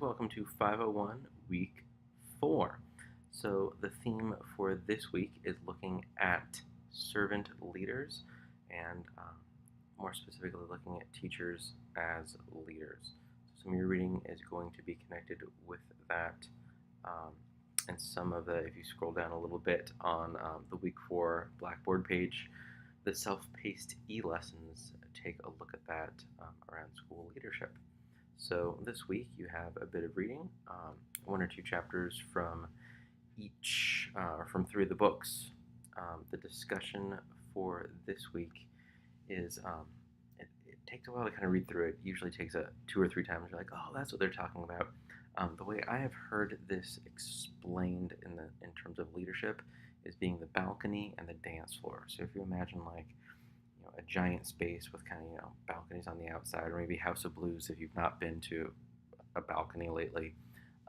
welcome to 501 Week 4. So, the theme for this week is looking at servant leaders and more specifically looking at teachers as leaders. So some of your reading is going to be connected with that. Um, and some of the, if you scroll down a little bit on the Week 4 Blackboard page, the self-paced e-lessons take a look at that around school leadership. So this week you have a bit of reading, one or two chapters from from three of the books. The discussion for this week is it takes a while to kind of read through it. Usually takes two or three times. You're like, oh, that's what they're talking about. The way I have heard this explained in terms of leadership is being the balcony and the dance floor. So if you imagine like a giant space with kind of balconies on the outside, or maybe House of Blues if you've not been to a balcony lately,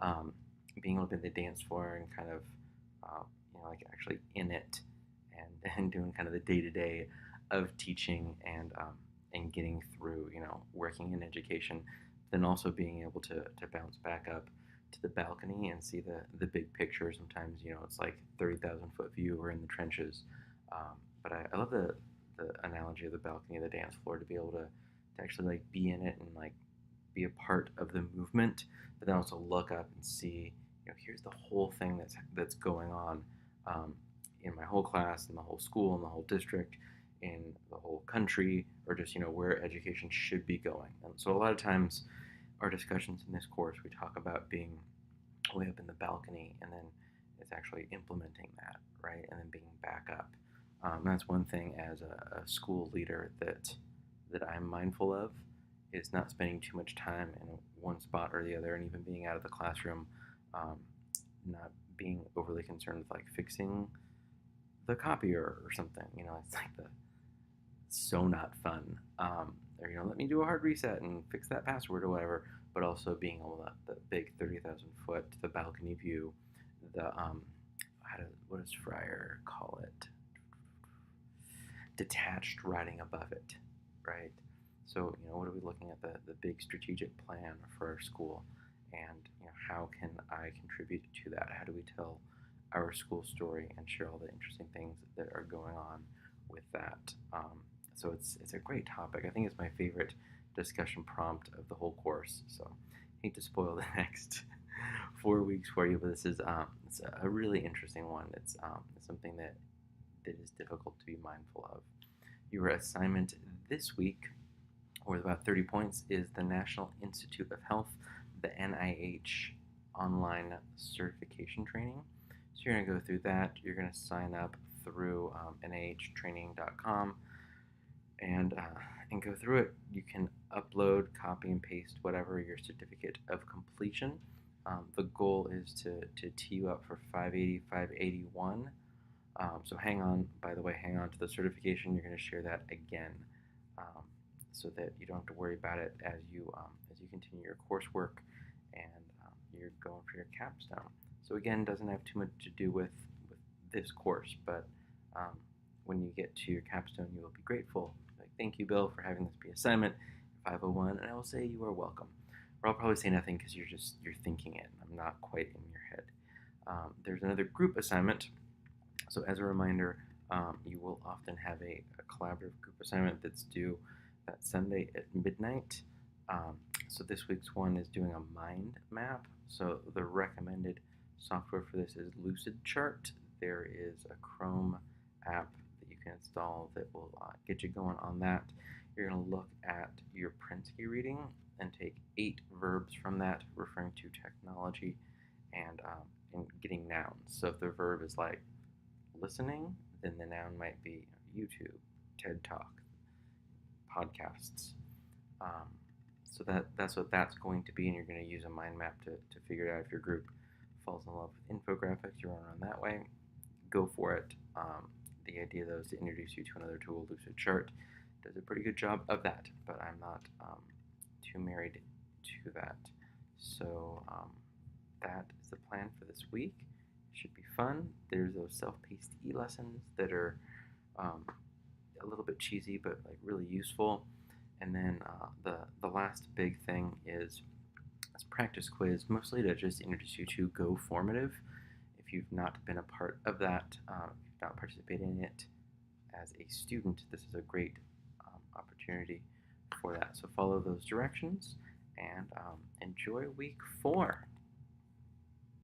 um, being able to be the dance floor and kind of like actually in it and doing kind of the day to day of teaching and getting through working in education, then also being able to bounce back up to the balcony and see the big picture. Sometimes it's like 30,000 foot view or in the trenches, but I love the analogy of the balcony of the dance floor, to be able to actually like be in it and like be a part of the movement, but then also look up and see, here's the whole thing that's going on in my whole class, in the whole school, in the whole district, in the whole country, or just where education should be going. And so a lot of times our discussions in this course, we talk about being way up in the balcony, and then it's actually implementing that, right, and then being back up. That's one thing as a school leader that I'm mindful of, is not spending too much time in one spot or the other, and even being out of the classroom, not being overly concerned with like fixing the copier or something. It's like so not fun. Or let me do a hard reset and fix that password or whatever. But also being able to the big 30,000 foot, the balcony view, the what does Fryer call it? Detached writing above it, right? So what are we looking at, the big strategic plan for our school, and how can I contribute to that? How do we tell our school story and share all the interesting things that are going on with that? So it's a great topic. I think it's my favorite discussion prompt of the whole course. So I hate to spoil the next 4 weeks for you, but this is it's a really interesting one. It's something that is difficult to be mindful of. Your assignment this week, worth about 30 points, is the National Institute of Health, the NIH online certification training. So you're going to go through that. You're going to sign up through nhtraining.com and go through it. You can upload, copy, and paste whatever your certificate of completion. The goal is to tee you up for 580, 581. So hang on to the certification. You're going to share that again, so that you don't have to worry about it as you continue your coursework and you're going for your capstone. So again, doesn't have too much to do with this course, but when you get to your capstone, you will be grateful. Like, thank you, Bill, for having this be assignment 501, and I will say you are welcome. Or I'll probably say nothing because you're thinking it. I'm not quite in your head. There's another group assignment. So as a reminder, you will often have a collaborative group assignment that's due that Sunday at midnight. So this week's one is doing a mind map. So the recommended software for this is Lucidchart. There is a Chrome app that you can install that will get you going on that. You're going to look at your Prensky reading and take 8 verbs from that referring to technology and getting nouns. So if the verb is like listening, then the noun might be YouTube, TED Talk, podcasts. So that's what that's going to be, and you're going to use a mind map to figure it out. If your group falls in love with infographics, you're on that way, go for it. The idea, though, is to introduce you to another tool. Lucidchart does a pretty good job of that, but I'm not too married to that. So that is the plan for this week. Should be fun. There's those self-paced e-lessons that are a little bit cheesy, but like really useful. And then the last big thing is as a practice quiz, mostly to just introduce you to Go Formative. If you've not been a part of that, if you've not participated in it as a student, this is a great opportunity for that. So follow those directions and enjoy week 4.